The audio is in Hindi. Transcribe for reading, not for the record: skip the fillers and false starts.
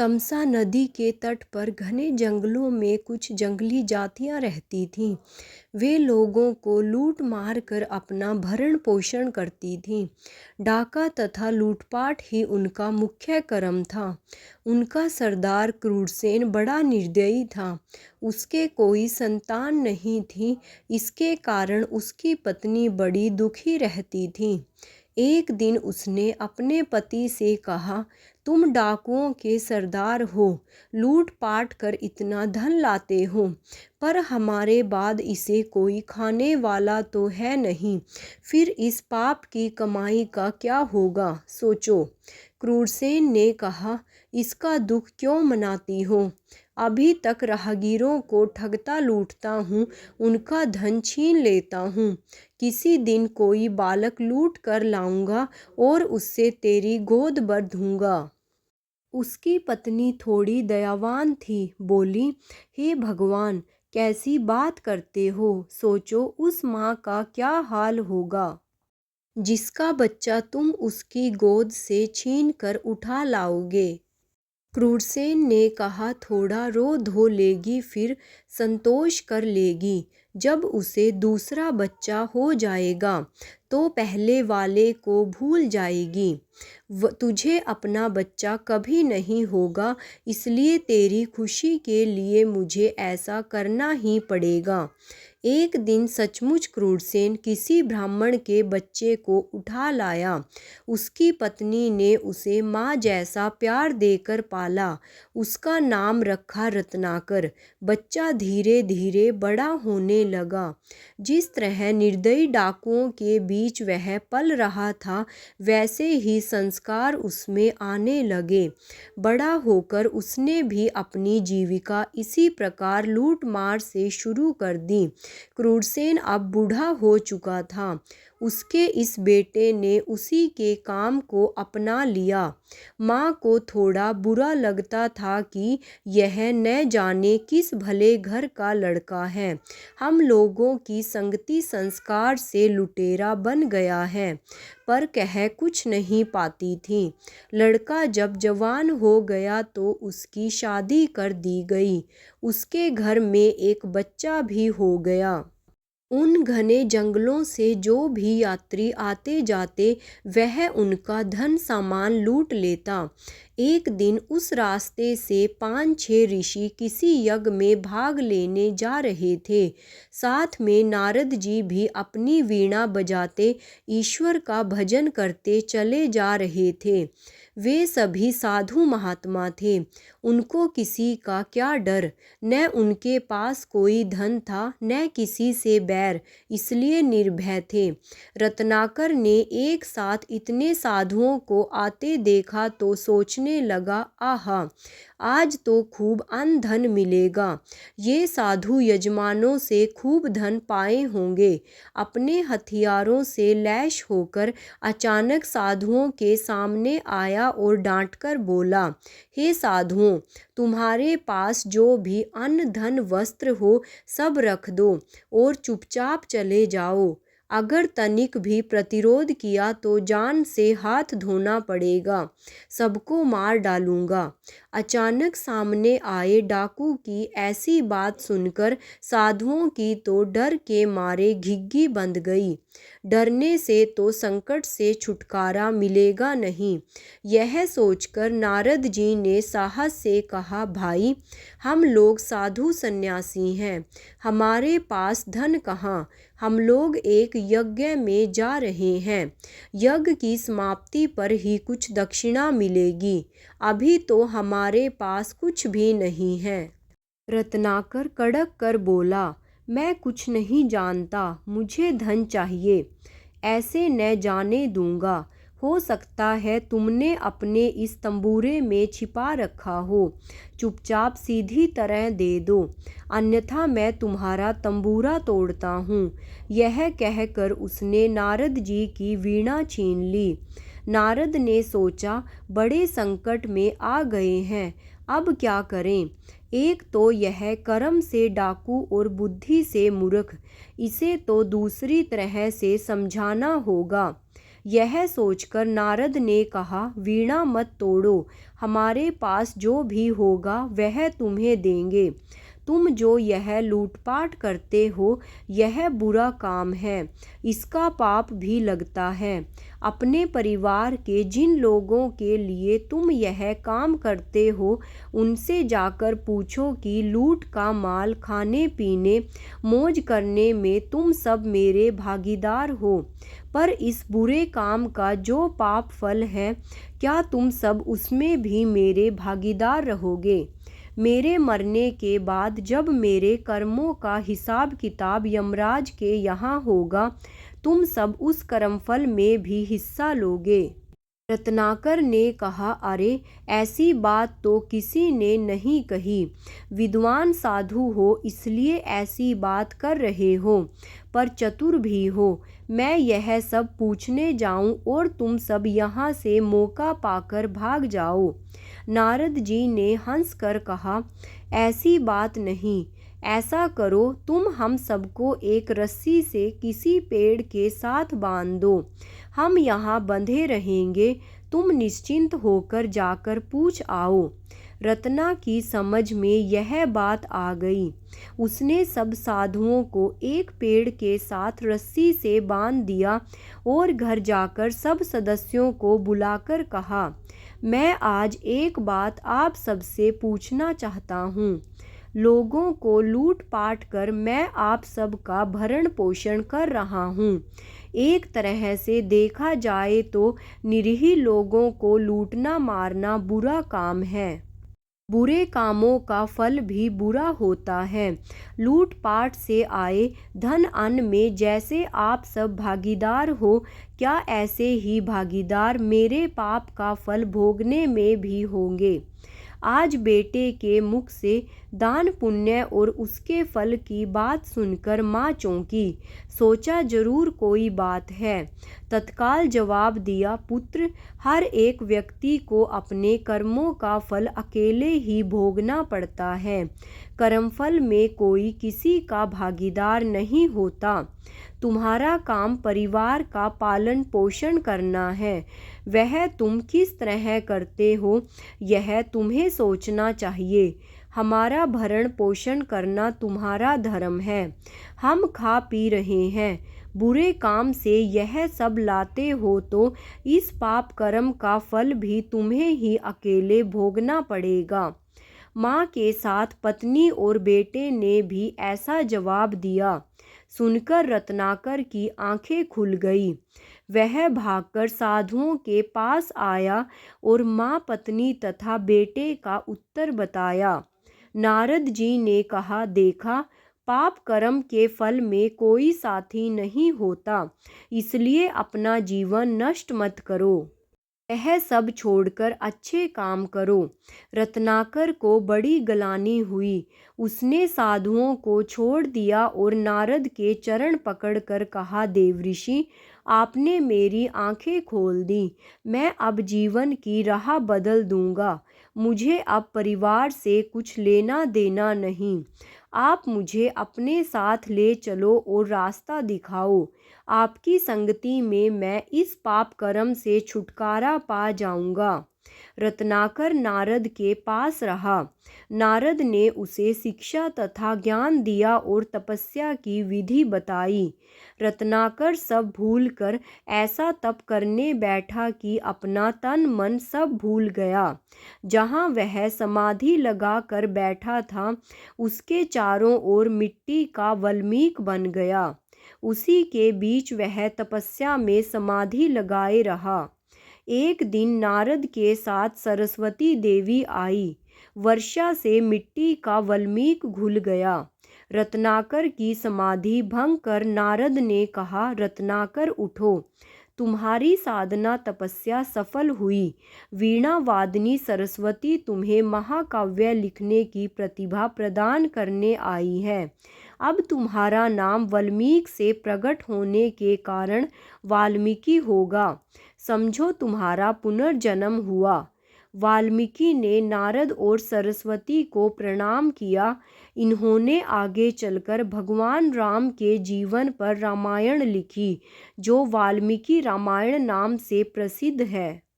तमसा नदी के तट पर घने जंगलों में कुछ जंगली जातियां रहती थीं। वे लोगों को लूट मार कर अपना भरण पोषण करती थीं। डाका तथा लूटपाट ही उनका मुख्य कर्म था। उनका सरदार क्रूरसेन बड़ा निर्दयी था। उसके कोई संतान नहीं थी। इसके कारण उसकी पत्नी बड़ी दुखी रहती थी। एक दिन उसने अपने पति से कहा, तुम डाकुओं के सरदार हो, लूट पाट कर इतना धन लाते हो, पर हमारे बाद इसे कोई खाने वाला तो है नहीं। फिर इस पाप की कमाई का क्या होगा, सोचो। क्रूरसेन ने कहा, इसका दुख क्यों मनाती हो? अभी तक राहगीरों को ठगता लूटता हूँ, उनका धन छीन लेता हूँ। किसी दिन कोई बालक लूट कर लाऊंगा और उससे तेरी गोद भर दूंगा। उसकी पत्नी थोड़ी दयावान थी, बोली, हे भगवान, कैसी बात करते हो? सोचो उस माँ का क्या हाल होगा जिसका बच्चा तुम उसकी गोद से छीन कर उठा लाओगे। क्रूरसेन ने कहा, थोड़ा रो धो लेगी, फिर संतोष कर लेगी। जब उसे दूसरा बच्चा हो जाएगा तो पहले वाले को भूल जाएगी। तुझे अपना बच्चा कभी नहीं होगा, इसलिए तेरी खुशी के लिए मुझे ऐसा करना ही पड़ेगा। एक दिन सचमुच क्रूरसेन किसी ब्राह्मण के बच्चे को उठा लाया। उसकी पत्नी ने उसे माँ जैसा प्यार देकर पाला। उसका नाम रखा रत्नाकर। बच्चा धीरे धीरे बड़ा होने लगा। जिस तरह निर्दयी डाकुओं के बीच वह पल रहा था, वैसे ही संस्कार उसमें आने लगे। बड़ा होकर उसने भी अपनी जीविका इसी प्रकार लूट मार से शुरू कर दी। क्रूरसेन अब बूढ़ा हो चुका था। उसके इस बेटे ने उसी के काम को अपना लिया। माँ को थोड़ा बुरा लगता था कि यह न जाने किस भले घर का लड़का है, हम लोगों की संगति संस्कार से लुटेरा बन गया है, पर कह कुछ नहीं पाती थी। लड़का जब जवान हो गया तो उसकी शादी कर दी गई। उसके घर में एक बच्चा भी हो गया। उन घने जंगलों से जो भी यात्री आते जाते, वह उनका धन सामान लूट लेता। एक दिन उस रास्ते से 5-6 ऋषि किसी यज्ञ में भाग लेने जा रहे थे। साथ में नारद जी भी अपनी वीणा बजाते ईश्वर का भजन करते चले जा रहे थे। वे सभी साधु महात्मा थे। उनको किसी का क्या डर, न उनके पास कोई धन था, न किसी से बैर, इसलिए निर्भय थे। रत्नाकर ने एक साथ इतने साधुओं को आते देखा तो सोचने लगा, आहा, आज तो खूब अन्न धन मिलेगा। ये साधु यजमानों से खूब धन पाए होंगे। अपने हथियारों से लैस होकर अचानक साधुओं के सामने आया और डांटकर बोला, हे साधुओं, तुम्हारे पास जो भी अन्न धन वस्त्र हो सब रख दो और चुपचाप चले जाओ। अगर तनिक भी प्रतिरोध किया तो जान से हाथ धोना पड़ेगा, सबको मार डालूंगा। अचानक सामने आए डाकू की ऐसी बात सुनकर साधुओं की तो डर के मारे घिघी बंध गई। डरने से तो संकट से छुटकारा मिलेगा नहीं। यह सोचकर नारद जी ने साहस से कहा, भाई, हम लोग साधु सन्यासी हैं, हमारे पास धन कहाँ? हम लोग एक यज्ञ में जा रहे हैं। यज्ञ की समाप्ति पर ही कुछ दक्षिणा मिलेगी। अभी तो हमारे पास कुछ भी नहीं है। रत्नाकर कड़क कर बोला, मैं कुछ नहीं जानता, मुझे धन चाहिए, ऐसे न जाने दूंगा। हो सकता है तुमने अपने इस तंबूरे में छिपा रखा हो। चुपचाप सीधी तरह दे दो, अन्यथा मैं तुम्हारा तंबूरा तोड़ता हूँ। यह कहकर उसने नारद जी की वीणा छीन ली। नारद ने सोचा, बड़े संकट में आ गए हैं, अब क्या करें? एक तो यह कर्म से डाकू और बुद्धि से मूर्ख, इसे तो दूसरी तरह से समझाना होगा। यह सोचकर नारद ने कहा, वीणा मत तोड़ो, हमारे पास जो भी होगा वह तुम्हें देंगे। तुम जो यह लूटपाट करते हो यह बुरा काम है, इसका पाप भी लगता है। अपने परिवार के जिन लोगों के लिए तुम यह काम करते हो उनसे जाकर पूछो कि लूट का माल खाने पीने मौज करने में तुम सब मेरे भागीदार हो, पर इस बुरे काम का जो पाप फल है क्या तुम सब उसमें भी मेरे भागीदार रहोगे? मेरे मरने के बाद जब मेरे कर्मों का हिसाब किताब यमराज के यहाँ होगा तुम सब उस कर्मफल में भी हिस्सा लोगे। रत्नाकर ने कहा, अरे ऐसी बात तो किसी ने नहीं कही। विद्वान साधु हो इसलिए ऐसी बात कर रहे हो, पर चतुर भी हो। मैं यह सब पूछने जाऊं और तुम सब यहाँ से मौका पाकर भाग जाओ। नारद जी ने हंसकर कहा, ऐसी बात नहीं। ऐसा करो, तुम हम सबको एक रस्सी से किसी पेड़ के साथ बांध दो, हम यहाँ बंधे रहेंगे, तुम निश्चिंत होकर जाकर पूछ आओ। रत्ना की समझ में यह बात आ गई। उसने सब साधुओं को एक पेड़ के साथ रस्सी से बांध दिया और घर जाकर सब सदस्यों को बुलाकर कहा, मैं आज एक बात आप सबसे पूछना चाहता हूँ। लोगों को लूट पाट कर मैं आप सबका भरण पोषण कर रहा हूँ। एक तरह से देखा जाए तो निरीह लोगों को लूटना मारना बुरा काम है। बुरे कामों का फल भी बुरा होता है। लूट पाट से आए धन अन्न में जैसे आप सब भागीदार हो, क्या ऐसे ही भागीदार मेरे पाप का फल भोगने में भी होंगे? आज बेटे के मुख से दान पुण्य और उसके फल की बात सुनकर माँ चौंकी। सोचा जरूर कोई बात है। तत्काल जवाब दिया, पुत्र, हर एक व्यक्ति को अपने कर्मों का फल अकेले ही भोगना पड़ता है। कर्मफल में कोई किसी का भागीदार नहीं होता। तुम्हारा काम परिवार का पालन पोषण करना है। वह तुम किस तरह करते हो यह तुम्हें सोचना चाहिए। हमारा भरण पोषण करना तुम्हारा धर्म है। हम खा पी रहे हैं, बुरे काम से यह सब लाते हो तो इस पाप कर्म का फल भी तुम्हें ही अकेले भोगना पड़ेगा। माँ के साथ पत्नी और बेटे ने भी ऐसा जवाब दिया। सुनकर रत्नाकर की आंखें खुल गई। वह भागकर साधुओं के पास आया और माँ, पत्नी तथा बेटे का उत्तर बताया। नारद जी ने कहा, देखा, पाप कर्म के फल में कोई साथी नहीं होता, इसलिए अपना जीवन नष्ट मत करो। यह सब छोड़कर अच्छे काम करो। रत्नाकर को बड़ी गलानी हुई। उसने साधुओं को छोड़ दिया और नारद के चरण पकड़कर कहा, देवऋषि, आपने मेरी आंखें खोल दी। मैं अब जीवन की राह बदल दूंगा। मुझे अब परिवार से कुछ लेना देना नहीं। आप मुझे अपने साथ ले चलो और रास्ता दिखाओ। आपकी संगति में मैं इस पाप कर्म से छुटकारा पा जाऊंगा। रत्नाकर नारद के पास रहा। नारद ने उसे शिक्षा तथा ज्ञान दिया और तपस्या की विधि बताई। रत्नाकर सब भूलकर ऐसा तप करने बैठा कि अपना तन मन सब भूल गया। जहाँ वह समाधि लगा कर बैठा था उसके चारों ओर मिट्टी का वल्मीक बन गया। उसी के बीच वह तपस्या में समाधि लगाए रहा। एक दिन नारद के साथ सरस्वती देवी आई। वर्षा से मिट्टी का वल्मीक घुल गया। रत्नाकर की समाधि भंग कर नारद ने कहा, रत्नाकर उठो, तुम्हारी साधना तपस्या सफल हुई। वीणा वादनी सरस्वती तुम्हें महाकाव्य लिखने की प्रतिभा प्रदान करने आई है। अब तुम्हारा नाम वाल्मीकि से प्रकट होने के कारण वाल्मीकि होगा। समझो तुम्हारा पुनर्जन्म हुआ। वाल्मीकि ने नारद और सरस्वती को प्रणाम किया। इन्होंने आगे चलकर भगवान राम के जीवन पर रामायण लिखी, जो वाल्मीकि रामायण नाम से प्रसिद्ध है।